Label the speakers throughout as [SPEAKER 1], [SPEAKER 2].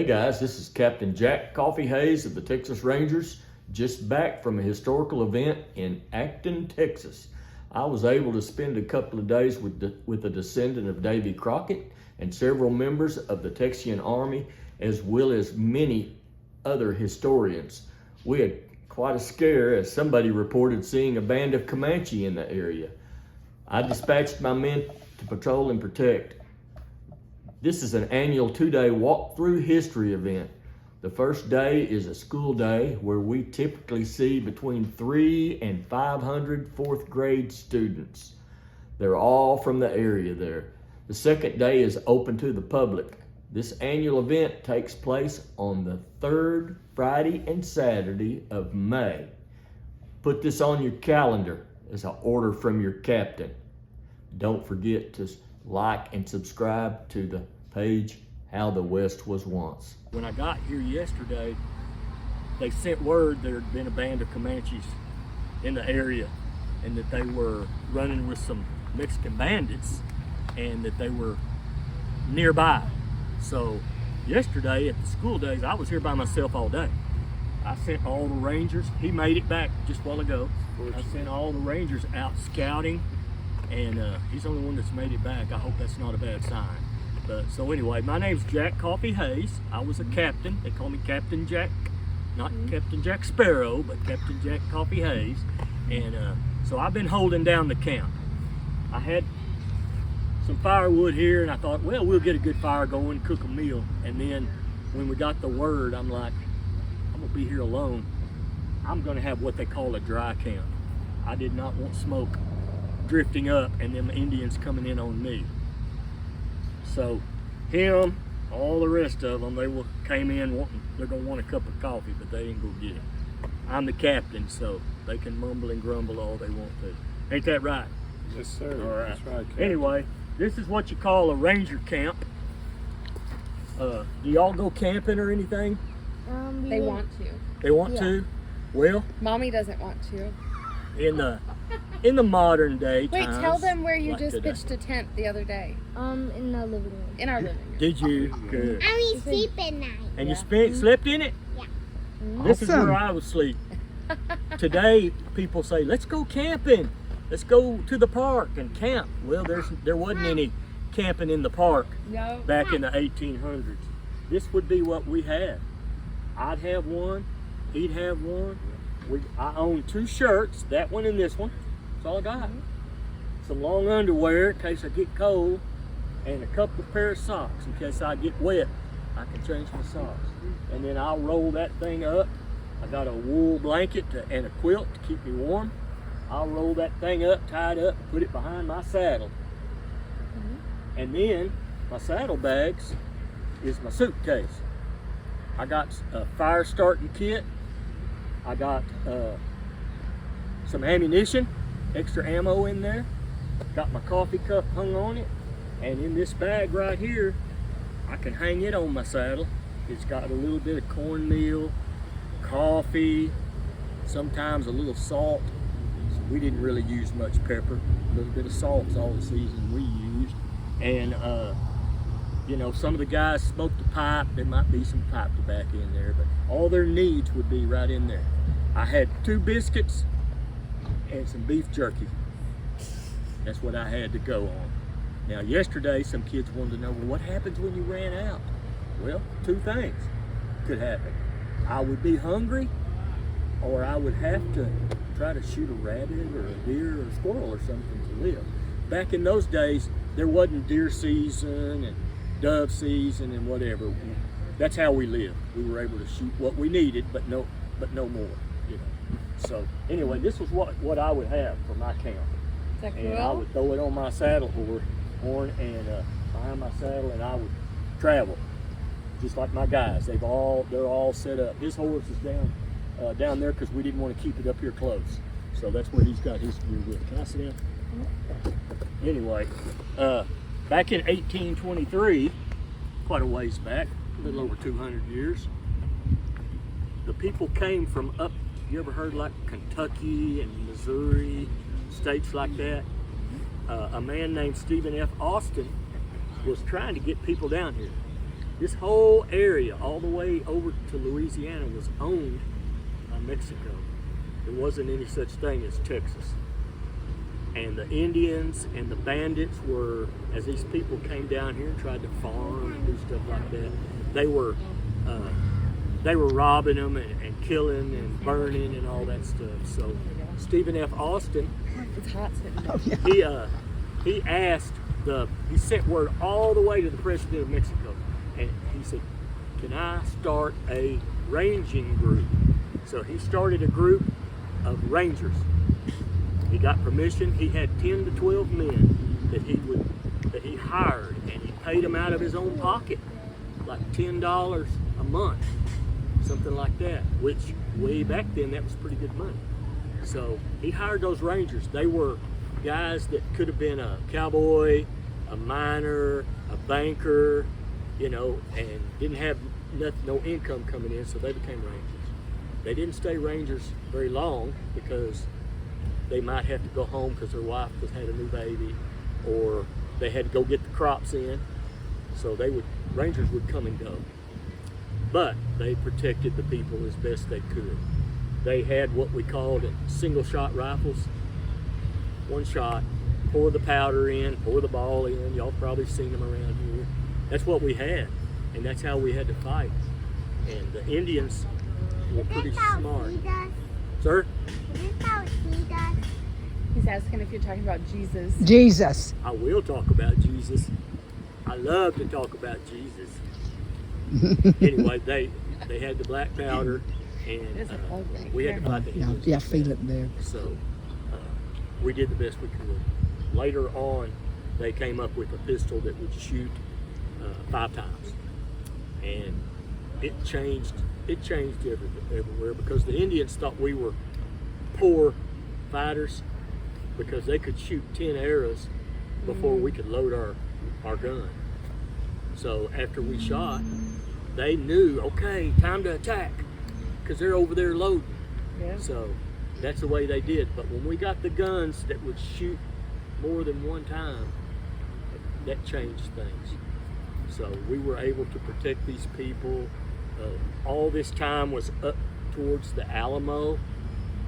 [SPEAKER 1] guys, this is Captain Jack Coffee Hayes of the Texas Rangers, just back from a historical event in Acton, Texas. I was able to spend a couple of days with a descendant of Davy Crockett and several members of the Texian Army, as well as many other historians. We had quite a scare as somebody reported seeing a band of Comanche in the area. I dispatched my men to patrol and protect. This is an annual 2-day walk-through history event. The first day is a school day where we typically see between 300 and 500 fourth grade students. They're all from the area there. The second day is open to the public. This annual event takes place on the third Friday and Saturday of May. Put this on your calendar as an order from your captain. Don't forget to like and subscribe to the page How the West Was Once.
[SPEAKER 2] When I got here yesterday, they sent word there had been a band of Comanches in the area and that they were running with some Mexican bandits and that they were nearby. So yesterday at the school days, I was here by myself all day. I sent all the Rangers. He made it back just a while ago. I sent all the Rangers out scouting, and he's the only one that's made it back. I hope that's not a bad sign. But so anyway, my name's Jack Coffee Hayes. I was a captain. They call me Captain Jack, not Captain Jack Sparrow, but Captain Jack Coffee Hayes. And so I've been holding down the camp. I had some firewood here, and I thought, well, we'll get a good fire going, cook a meal. And then when we got the word, I'm like, I'm gonna be here alone. I'm gonna have what they call a dry camp. I did not want smoke drifting up and them Indians coming in on me. So him, all the rest of them, they came in wanting, they're gonna want a cup of coffee, but they ain't gonna get it. I'm the captain, so they can mumble and grumble all they want to. Ain't that right?
[SPEAKER 3] Yes, sir.
[SPEAKER 2] All right.
[SPEAKER 3] That's right, Captain.
[SPEAKER 2] Anyway, this is what you call a ranger camp. Do y'all go camping or anything?
[SPEAKER 4] They want to.
[SPEAKER 2] They want
[SPEAKER 4] Yeah.
[SPEAKER 2] to? Well,
[SPEAKER 4] Mommy doesn't want to.
[SPEAKER 2] in the modern day
[SPEAKER 4] Wait,
[SPEAKER 2] times,
[SPEAKER 4] tell them where you
[SPEAKER 2] like
[SPEAKER 4] just
[SPEAKER 2] today.
[SPEAKER 4] pitched a tent the other day.
[SPEAKER 5] In the living room.
[SPEAKER 4] In our living room.
[SPEAKER 2] Did you? Good.
[SPEAKER 5] I was sleep at night.
[SPEAKER 2] And
[SPEAKER 4] Yeah.
[SPEAKER 2] you slept in it?
[SPEAKER 5] Yeah.
[SPEAKER 2] This is where I would sleep. Today, people say, let's go camping. Let's go to the park and camp. Well, there wasn't any camping in the park
[SPEAKER 4] No.
[SPEAKER 2] back in the 1800s. This would be what we had. I'd have one, he'd have one. I own 2 shirts, that one and this one. That's all I got. Some long underwear in case I get cold, and a couple of pair of socks in case I get wet. I can change my socks. And then I'll roll that thing up. I got a wool blanket and a quilt to keep me warm. I'll roll that thing up, tie it up, put it behind my saddle. And then my saddle bags is my suitcase. I got a fire starting kit. I got some ammunition, extra ammo in there. Got my coffee cup hung on it. And in this bag right here, I can hang it on my saddle. It's got a little bit of cornmeal, coffee, sometimes a little salt. We didn't really use much pepper. A little bit of salt's all the season we used. And you know, some of the guys smoked a pipe. There might be some pipe tobacco in there, but all their needs would be right in there. I had 2 biscuits and some beef jerky. That's what I had to go on. Now, yesterday, some kids wanted to know, well, what happens when you ran out? Well, 2 things could happen. I would be hungry, or I would have to try to shoot a rabbit or a deer or a squirrel or something to live. Back in those days, there wasn't deer season and dove season and whatever. That's how we lived. We were able to shoot what we needed, but no more. You know. So anyway, this was what I would have for my camp.
[SPEAKER 4] Is that
[SPEAKER 2] And I would throw it on my saddle horn and behind my saddle, and I would travel just like my guys. They're all set up. His horse is down there because we didn't want to keep it up here close. So that's where he's got his gear with. Can I sit down? Anyway, back in 1823, quite a ways back, a little over 200 years, the people came from up, you ever heard like Kentucky and Missouri, states like that? A man named Stephen F. Austin was trying to get people down here. This whole area, all the way over to Louisiana, was owned by Mexico. There wasn't any such thing as Texas. And the Indians and the bandits were, as these people came down here and tried to farm and do stuff like that, they were robbing them and killing and burning and all that stuff. So Stephen F. Austin,
[SPEAKER 4] It's hot sitting there.
[SPEAKER 2] he sent word all the way to the president of Mexico, and he said, "Can I start a ranging group?" So he started a group of rangers. He got permission. He had 10 to 12 men that he hired, and he paid them out of his own pocket, like $10 a month, something like that. Which way back then, that was pretty good money. So he hired those rangers. They were guys that could have been a cowboy, a miner, a banker, you know, and didn't have no income coming in, so they became rangers. They didn't stay rangers very long because they might have to go home because their wife had a new baby, or they had to go get the crops in. So rangers would come and go. But they protected the people as best they could. They had what we called single shot rifles. One shot, pour the powder in, pour the ball in. Y'all probably seen them around here. That's what we had, and that's how we had to fight. And the Indians were pretty smart. Sir?
[SPEAKER 4] He's asking if you're talking about Jesus.
[SPEAKER 3] Jesus.
[SPEAKER 2] I will talk about Jesus. I love to talk about Jesus. Anyway, they had the black powder, and
[SPEAKER 4] It's ugly.
[SPEAKER 2] we had to fight the
[SPEAKER 3] Yeah,
[SPEAKER 2] Indians.
[SPEAKER 3] yeah, feel it there.
[SPEAKER 2] So we did the best we could. Later on, they came up with a pistol that would shoot 5 times, and it changed everywhere because the Indians thought we were poor fighters because they could shoot 10 arrows before we could load our gun. So after we shot, they knew, okay, time to attack, because they're over there loading.
[SPEAKER 4] Yeah.
[SPEAKER 2] So that's the way they did. But when we got the guns that would shoot more than one time, that changed things. So we were able to protect these people. All this time was up towards the Alamo.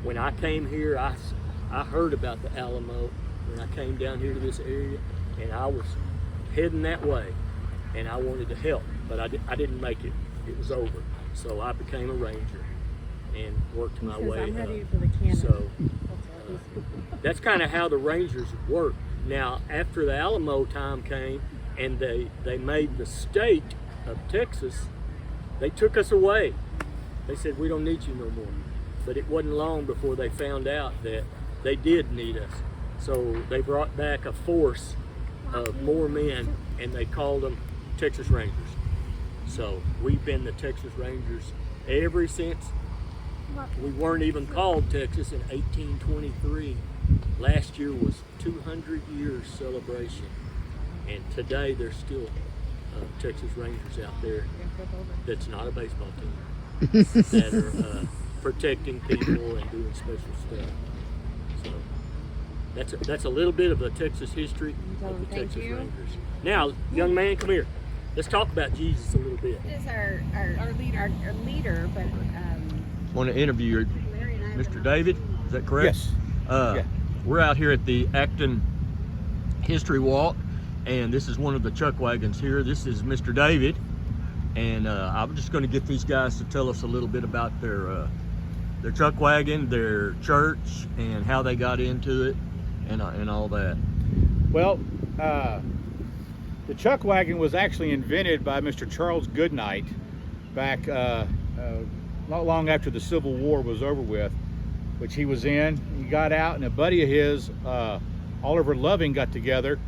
[SPEAKER 2] When I came here, I heard about the Alamo when I came down here to this area, and I was heading that way, and I wanted to help, but I didn't make it. It was over. So I became a ranger and worked my way
[SPEAKER 4] I'm ready
[SPEAKER 2] up.
[SPEAKER 4] for the cannon.
[SPEAKER 2] So that's kind of how the Rangers work. Now, after the Alamo time came and they made the state of Texas, they took us away. They said, we don't need you no more. But it wasn't long before they found out that they did need us. So they brought back a force of more men, and they called them Texas Rangers. So we've been the Texas Rangers ever since. We weren't even called Texas in 1823. Last year was 200 years celebration, and today there's still Texas Rangers out there that's not a baseball team that are protecting people and doing special stuff. So that's a little bit of the Texas history of the
[SPEAKER 4] Thank
[SPEAKER 2] Texas
[SPEAKER 4] you.
[SPEAKER 2] Rangers. Now, young man, come here. Let's talk about Jesus a little bit.
[SPEAKER 4] He is our leader, but
[SPEAKER 1] Want to interview
[SPEAKER 4] Larry and I
[SPEAKER 1] Mr. David? Is that correct?
[SPEAKER 6] Yes.
[SPEAKER 1] Yeah. We're out here at the Acton History Walk, and this is one of the chuck wagons here. This is Mr. David, and I'm just going to get these guys to tell us a little bit about their chuck wagon, their church, and how they got into it, and all that.
[SPEAKER 6] Well, the chuck wagon was actually invented by Mr. Charles Goodnight back not long after the Civil War was over with, which he was in. He got out, and a buddy of his, Oliver Loving, got together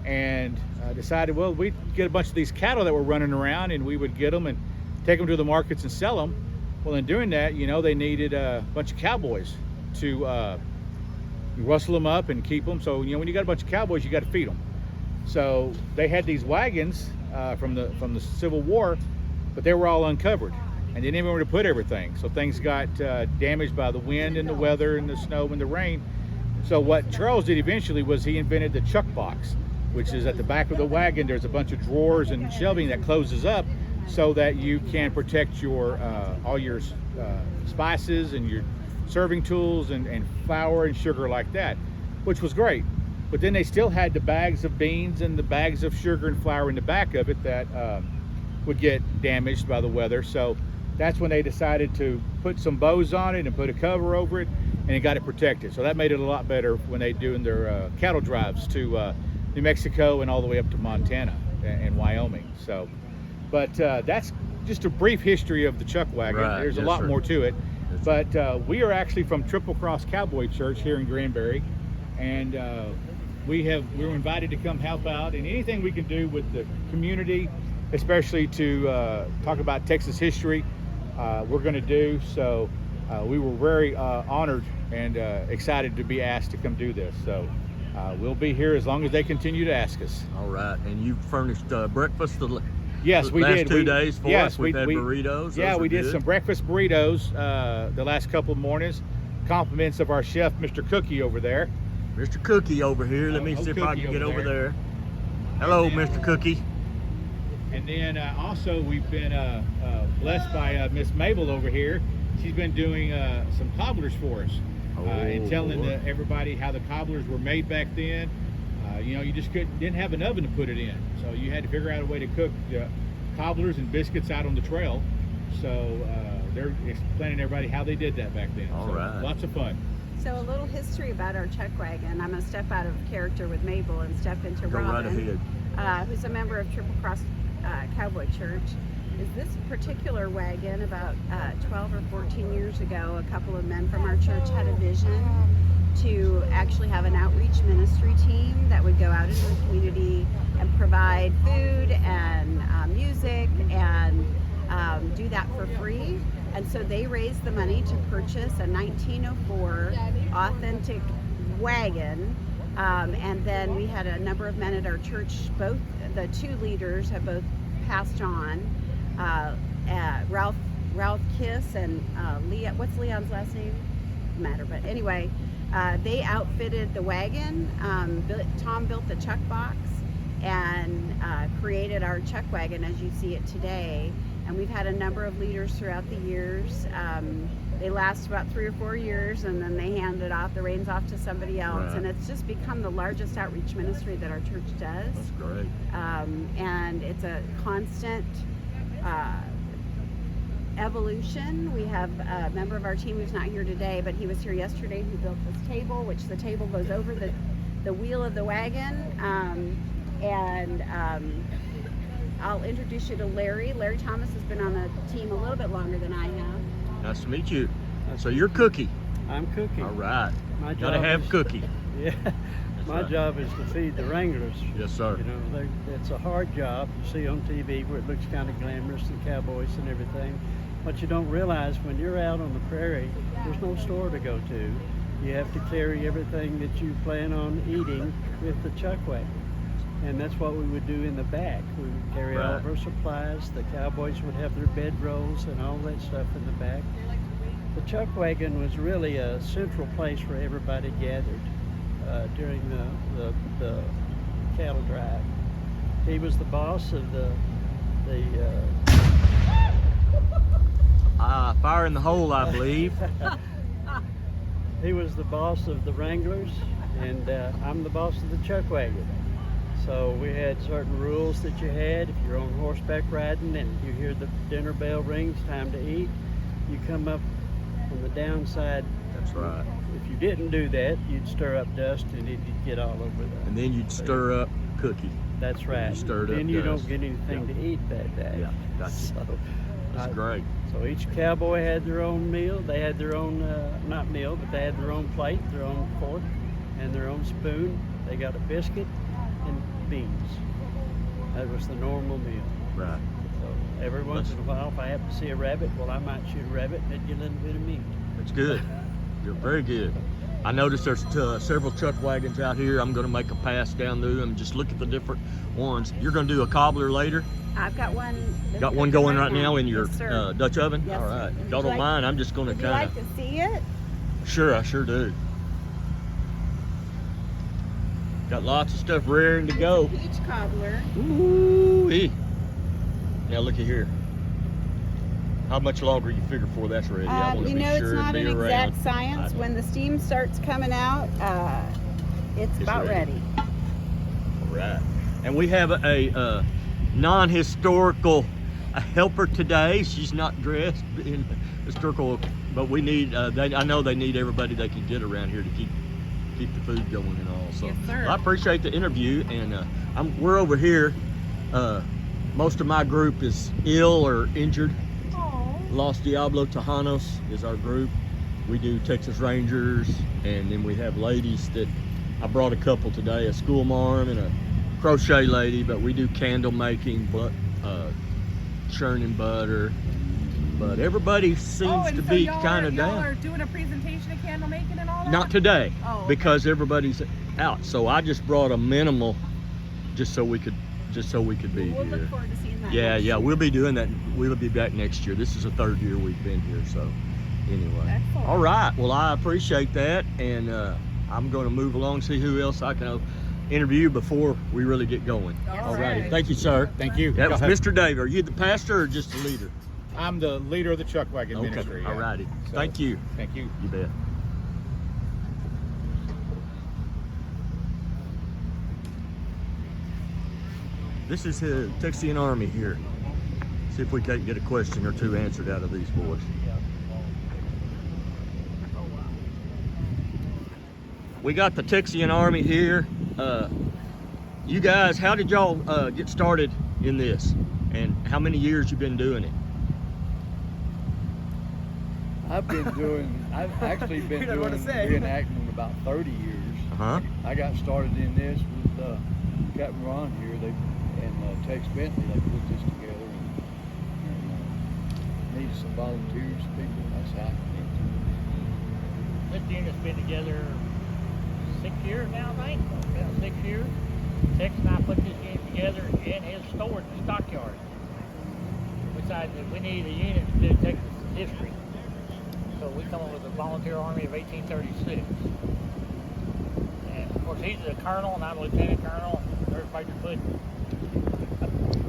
[SPEAKER 6] and decided, well, we'd get a bunch of these cattle that were running around, and we would get them and take them to the markets and sell them. Well, in doing that, you know, they needed a bunch of cowboys to rustle them up and keep them. So, you know, when you got a bunch of cowboys, you got to feed them. So they had these wagons from the Civil War, but they were all uncovered, and they didn't even know where to put everything. So things got damaged by the wind and the weather and the snow and the rain. So what Charles did eventually was he invented the chuck box, which is at the back of the wagon. There's a bunch of drawers and shelving that closes up, so that you can protect your all your spices and your serving tools and flour and sugar like that, which was great. But then they still had the bags of beans and the bags of sugar and flour in the back of it that would get damaged by the weather. So that's when they decided to put some bows on it and put a cover over it, and it got it protected. So that made it a lot better when they doing their cattle drives to New Mexico and all the way up to Montana and Wyoming. So, but that's just a brief history of the chuck wagon.
[SPEAKER 1] Right,
[SPEAKER 6] There's
[SPEAKER 1] yes,
[SPEAKER 6] a lot
[SPEAKER 1] sir.
[SPEAKER 6] more to it. But we are actually from Triple Cross Cowboy Church here in Granbury, and we're invited to come help out in anything we can do with the community, especially to talk about Texas history. We're going to do so. We were very honored and excited to be asked to come do this. So we'll be here as long as they continue to ask us.
[SPEAKER 1] All right, and you furnished breakfast
[SPEAKER 6] Yes,
[SPEAKER 1] the
[SPEAKER 6] we
[SPEAKER 1] last
[SPEAKER 6] did.
[SPEAKER 1] 2 days for
[SPEAKER 6] yes,
[SPEAKER 1] us. We've had burritos.
[SPEAKER 6] Yeah,
[SPEAKER 1] Those
[SPEAKER 6] we
[SPEAKER 1] are
[SPEAKER 6] did
[SPEAKER 1] good.
[SPEAKER 6] some breakfast burritos the last couple of mornings. Compliments of our chef, Mr. Cookie, over there.
[SPEAKER 1] Mr. Cookie over here. Let me see if I
[SPEAKER 6] Cookie
[SPEAKER 1] can get
[SPEAKER 6] over
[SPEAKER 1] over there. Hello, Mr. Cookie.
[SPEAKER 6] And then also we've been blessed by Miss Mabel over here. She's been doing some cobblers for us and telling
[SPEAKER 1] boy.
[SPEAKER 6] everybody how the cobblers were made back then. You know, you just didn't have an oven to put it in, so you had to figure out a way to cook cobblers and biscuits out on the trail. So they're explaining to everybody how they did that back then.
[SPEAKER 1] All right.
[SPEAKER 6] Lots of fun.
[SPEAKER 3] So a little history about our chuck wagon. I'm going to step out of character with Mabel and step into
[SPEAKER 1] Go right
[SPEAKER 3] Robin,
[SPEAKER 1] ahead.
[SPEAKER 3] who's a member of Triple Cross Cowboy Church. Is this particular wagon about 12 or 14 years ago, a couple of men from our church had a vision to actually have an outreach ministry team that would go out into the community and provide food and music and do that for free. And so they raised the money to purchase a 1904 authentic wagon. And then we had a number of men at our church, both the two leaders have both passed on. Ralph Kiss and Leah, what's Leon's last name? Doesn't matter, but anyway, they outfitted the wagon. Tom built the chuck box and created our chuck wagon as you see it today. And we've had a number of leaders throughout the years. They last about 3 or 4 years, and then they hand the reins off to somebody else.
[SPEAKER 1] Right.
[SPEAKER 3] And it's just become the largest outreach ministry that our church does.
[SPEAKER 1] That's great.
[SPEAKER 3] And it's a constant evolution. We have a member of our team who's not here today, but he was here yesterday, who built this table, which the table goes over the wheel of the wagon. I'll introduce you to Larry. Larry Thomas has been on the team a little bit longer than I have.
[SPEAKER 1] Nice to meet you. So you're Cookie.
[SPEAKER 7] I'm Cookie.
[SPEAKER 1] All right.
[SPEAKER 7] My
[SPEAKER 1] Gotta
[SPEAKER 7] job
[SPEAKER 1] have
[SPEAKER 7] is-
[SPEAKER 1] Cookie.
[SPEAKER 7] Yeah. My
[SPEAKER 1] right.
[SPEAKER 7] job is to feed the wranglers.
[SPEAKER 1] Yes, sir.
[SPEAKER 7] You know, it's a hard job. You see on TV where it looks kind of glamorous and cowboys and everything. But you don't realize when you're out on the prairie, there's no store to go to. You have to carry everything that you plan on eating with the chuck wagon. And that's what we would do in the back. We would carry all of
[SPEAKER 1] Right.
[SPEAKER 7] our supplies. The cowboys would have their bedrolls and all that stuff in the back. The chuck wagon was really a central place where everybody gathered during the cattle drive. He was the boss of the
[SPEAKER 1] Fire in the hole, I believe.
[SPEAKER 7] he was the boss of the wranglers, and I'm the boss of the chuck wagon. So we had certain rules that you had. If you're on horseback riding and you hear the dinner bell ring, it's time to eat, you come up on the downside.
[SPEAKER 1] That's right.
[SPEAKER 7] If you didn't do that, you'd stir up dust and it'd get all over the.
[SPEAKER 1] And then you'd stir up Cookie.
[SPEAKER 7] That's right.
[SPEAKER 1] You stirred up
[SPEAKER 7] then you
[SPEAKER 1] dust.
[SPEAKER 7] don't get anything to eat that day.
[SPEAKER 1] Yeah, gotcha.
[SPEAKER 7] So,
[SPEAKER 1] That's great.
[SPEAKER 7] So each cowboy had their own meal. They had their own, not meal, but they had their own plate, their own fork, and their own spoon. They got a biscuit and beans. That was the normal meal.
[SPEAKER 1] Right.
[SPEAKER 7] So every once in a while, if I happen to see a rabbit, well, I might shoot a rabbit and they'd get a little bit of meat.
[SPEAKER 1] That's good. You're very good. I noticed there's several chuck wagons out here. I'm going to make a pass down through them and just look at the different ones. You're going to do a cobbler later?
[SPEAKER 3] I've got one.
[SPEAKER 1] Got one going right now in your
[SPEAKER 3] Yes, sir.
[SPEAKER 1] Dutch oven?
[SPEAKER 3] Yes,
[SPEAKER 1] All
[SPEAKER 3] sir.
[SPEAKER 1] right.
[SPEAKER 3] Would
[SPEAKER 1] If
[SPEAKER 3] you
[SPEAKER 1] y'all don't
[SPEAKER 3] like-
[SPEAKER 1] mind, I'm just going to
[SPEAKER 3] Would you
[SPEAKER 1] kind
[SPEAKER 3] like
[SPEAKER 1] of...
[SPEAKER 3] to see it?
[SPEAKER 1] Sure, I sure do. Got lots of stuff raring to go.
[SPEAKER 3] Peach cobbler.
[SPEAKER 1] Ooh-wee. Now looky here. How much longer you figure before that's ready? I want to
[SPEAKER 3] You
[SPEAKER 1] be
[SPEAKER 3] know,
[SPEAKER 1] sure
[SPEAKER 3] it's not
[SPEAKER 1] and
[SPEAKER 3] an
[SPEAKER 1] be
[SPEAKER 3] exact
[SPEAKER 1] around.
[SPEAKER 3] science. When the steam starts coming out, it's about
[SPEAKER 1] ready.
[SPEAKER 3] ready.
[SPEAKER 1] All right. And we have a non-historical helper today. She's not dressed in historical, but we need. I know they need everybody they can get around here to keep the food going and all. So
[SPEAKER 4] Yes, sir.
[SPEAKER 1] well, I appreciate the interview, and we're over here. Most of my group is ill or injured. Los Diablo Tejanos is our group. We do Texas Rangers, and then we have ladies that I brought a couple today, a school marm and a crochet lady, but we do candle making, churning butter. But everybody seems to be kind of down.
[SPEAKER 4] Y'all are doing a presentation of candle making and all that?
[SPEAKER 1] Not today,
[SPEAKER 4] Oh, okay.
[SPEAKER 1] because everybody's out. So I just brought a minimal, just so we could be
[SPEAKER 3] We'll
[SPEAKER 1] here.
[SPEAKER 3] look forward to seeing that.
[SPEAKER 1] Yeah,
[SPEAKER 3] next
[SPEAKER 1] yeah,
[SPEAKER 3] year.
[SPEAKER 1] we'll be doing that. We'll be back next year. This is the 3rd year we've been here, so anyway.
[SPEAKER 4] Excellent.
[SPEAKER 1] All right, well, I appreciate that, and I'm going to move along, see who else I can interview before we really get going. All righty,
[SPEAKER 4] right.
[SPEAKER 1] thank you, sir.
[SPEAKER 6] Thank you.
[SPEAKER 1] That was
[SPEAKER 6] Y'all have-
[SPEAKER 1] Mr. Dave. Are you the pastor or just the leader?
[SPEAKER 6] I'm the leader of the Chuck Wagon Ministry.
[SPEAKER 1] Okay, all righty.
[SPEAKER 6] So,
[SPEAKER 1] Thank you.
[SPEAKER 6] Thank you.
[SPEAKER 1] You bet. This is the Texian Army here. See if we can't get a question or two answered out of these boys. We got the Texian Army here. You guys, how did y'all get started in this? And how many years you been doing it?
[SPEAKER 8] I've actually been doing reenactment about 30 years.
[SPEAKER 1] Uh-huh.
[SPEAKER 8] I got started in this with Captain Ron here, and Tex Bentley. They put this together and needed some volunteers, people. That's how I came to
[SPEAKER 9] This unit's been together 6 years now, I think. About 6 years. Tex and I put this unit together in his storage and stockyard. We decided that we needed a unit to do Texas history. So we come up with a volunteer army of 1836. And of course he's a colonel and I'm a lieutenant colonel. There's Major Puddin.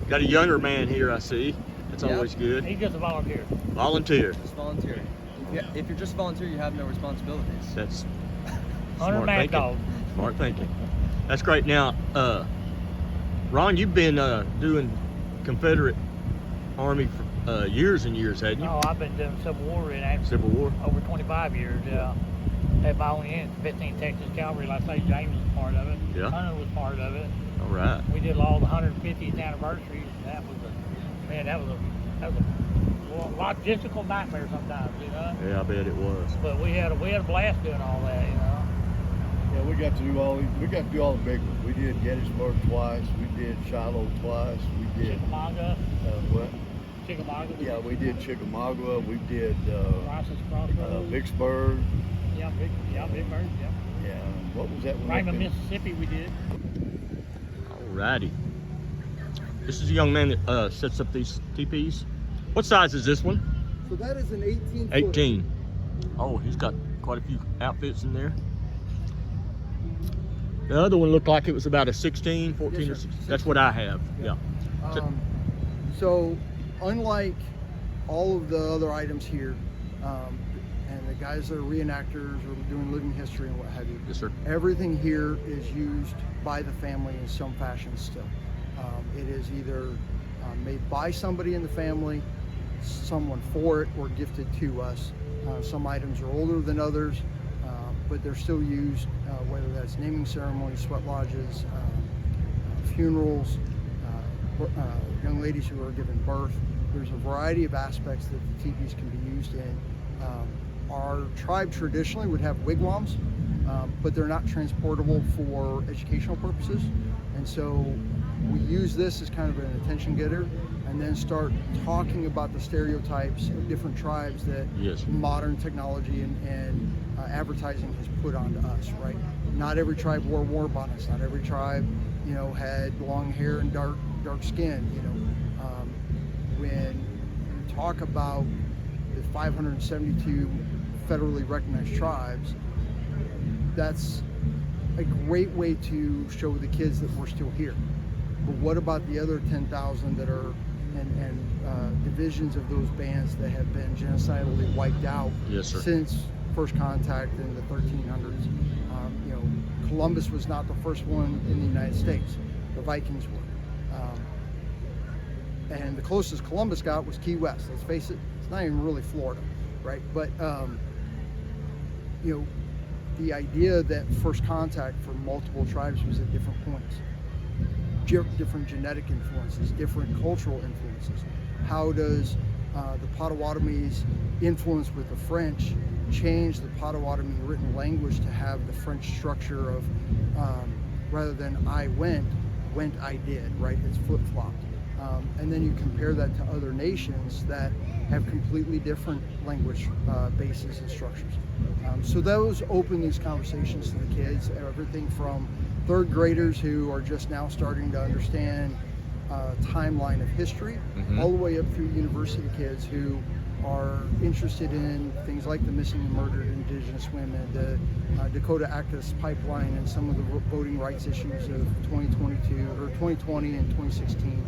[SPEAKER 1] Got a younger man here, I see. That's
[SPEAKER 10] Yep.
[SPEAKER 1] always good.
[SPEAKER 9] He's just a volunteer.
[SPEAKER 1] Volunteer.
[SPEAKER 10] Just volunteer. If you're just volunteer, you have no responsibilities.
[SPEAKER 1] That's
[SPEAKER 9] Hunter
[SPEAKER 1] smart
[SPEAKER 9] Mad
[SPEAKER 1] thinking.
[SPEAKER 9] Dog.
[SPEAKER 1] Smart thinking. That's great. Now, Ron, you've been doing Confederate Army for years and years, hadn't you?
[SPEAKER 9] Oh, I've been doing Civil War reenactment
[SPEAKER 1] Civil War.
[SPEAKER 9] over 25 years. Had my own unit, 15 Texas Cavalry. Like I say, James was part of it.
[SPEAKER 1] Yeah.
[SPEAKER 9] Hunter was part of it.
[SPEAKER 1] All right.
[SPEAKER 9] We did all the 150th anniversaries. That was a logistical nightmare sometimes, you know.
[SPEAKER 1] Yeah, I bet it was.
[SPEAKER 9] But we had a blast doing all that, you know.
[SPEAKER 8] Yeah, we got to do all the big ones. We did Gettysburg twice. We did Shiloh twice. We did
[SPEAKER 9] Chickamauga.
[SPEAKER 8] what?
[SPEAKER 9] Chickamauga.
[SPEAKER 8] Yeah, we did Chickamauga. We did
[SPEAKER 9] Rice's Crossroads.
[SPEAKER 8] Vicksburg.
[SPEAKER 9] Big Bird. Yeah.
[SPEAKER 8] Yeah. What was that one? up
[SPEAKER 9] Raymond,
[SPEAKER 8] in-
[SPEAKER 9] Mississippi. We did.
[SPEAKER 1] All righty. This is a young man that sets up these teepees. What size is this one?
[SPEAKER 11] So that is an 18 foot.
[SPEAKER 1] 18. Oh, he's got quite a few outfits in there. The other one looked like it was about a 16, 14
[SPEAKER 11] Yes,
[SPEAKER 1] or
[SPEAKER 11] sir.
[SPEAKER 1] 16. That's what I have. Yeah.
[SPEAKER 11] So unlike all of the other items here, and the guys that are reenactors or doing living history and what have you,
[SPEAKER 1] Yes, sir.
[SPEAKER 11] everything here is used by the family in some fashion still. It is either made by somebody in the family, someone for it, or gifted to us. Some items are older than others, but they're still used, whether that's naming ceremonies, sweat lodges, funerals, young ladies who are given birth. There's a variety of aspects that the teepees can be used in. Our tribe traditionally would have wigwams, but they're not transportable for educational purposes. And so we use this as kind of an attention getter, and then start talking about the stereotypes of different tribes that
[SPEAKER 1] Yes.
[SPEAKER 11] modern technology and advertising has put onto us, right? Not every tribe wore war bonnets. Not every tribe, had long hair and dark skin. When you talk about the 572 federally recognized tribes, that's a great way to show the kids that we're still here. But what about the other 10,000 that are and divisions of those bands that have been genocidally wiped out
[SPEAKER 1] Yes, sir.
[SPEAKER 11] since first contact in the 1300s. You know, Columbus was not the first one in the United States. The Vikings were. And the closest Columbus got was Key West. Let's face it, it's not even really Florida, right? But, you know, the idea that first contact for multiple tribes was at different points. Different genetic influences, different cultural influences. How does the Potawatomi's influence with the French change the Potawatomi written language to have the French structure of, rather than I went I did, right? It's flip-flopped. And then you compare that to other nations that have completely different language bases and structures. So those open these conversations to the kids, everything from third graders who are just now starting to understand timeline of history, all the way up through university kids who are interested in things like the missing and murdered indigenous women, the Dakota Access Pipeline, and some of the voting rights issues of 2022 or 2020 and 2016.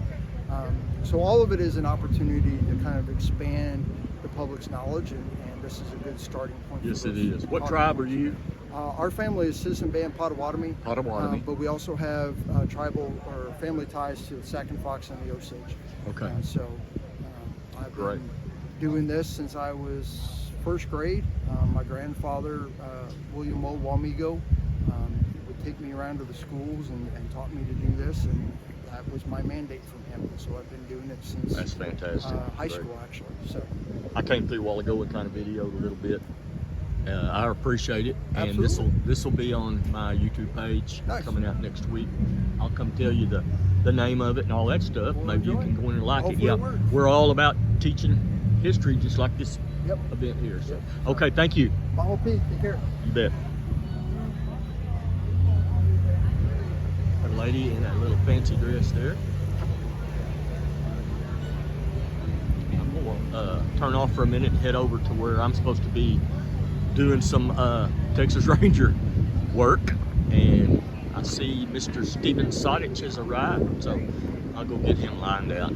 [SPEAKER 11] So all of it is an opportunity to kind of expand the public's knowledge, and this is a good starting point.
[SPEAKER 1] Yes, it is. What tribe are you?
[SPEAKER 11] Our family is Citizen Band Potawatomi.
[SPEAKER 1] Potawatomi.
[SPEAKER 11] But we also have tribal or family ties to the Sac and Fox and the Osage.
[SPEAKER 1] Okay.
[SPEAKER 11] So I've
[SPEAKER 1] Great.
[SPEAKER 11] been doing this since I was first grade. My grandfather, William O. Wamigo, would take me around to the schools and taught me to do this, and that was my mandate from him. So I've been doing it since
[SPEAKER 1] That's fantastic.
[SPEAKER 11] high
[SPEAKER 1] Great.
[SPEAKER 11] school, actually. So
[SPEAKER 1] I came through a while ago and kind of videoed a little bit. I appreciate it, and
[SPEAKER 11] Absolutely.
[SPEAKER 1] this will be on my YouTube page
[SPEAKER 11] Nice.
[SPEAKER 1] coming out next week. I'll come tell you the name of it and all that stuff.
[SPEAKER 11] Well,
[SPEAKER 1] Maybe you
[SPEAKER 11] enjoy
[SPEAKER 1] can
[SPEAKER 11] it.
[SPEAKER 1] go in and like
[SPEAKER 11] Hopefully
[SPEAKER 1] it.
[SPEAKER 11] it
[SPEAKER 1] Yeah,
[SPEAKER 11] works.
[SPEAKER 1] we're all about teaching history, just like this
[SPEAKER 11] Yep.
[SPEAKER 1] event here. So, okay, thank you.
[SPEAKER 11] Mahalo Pete, take care.
[SPEAKER 1] You bet. That lady in that little fancy dress there. I'm gonna turn off for a minute and head over to where I'm supposed to be doing some Texas Ranger work, and I see Mr. Steven Sodich has arrived, so I'll go get him lined out.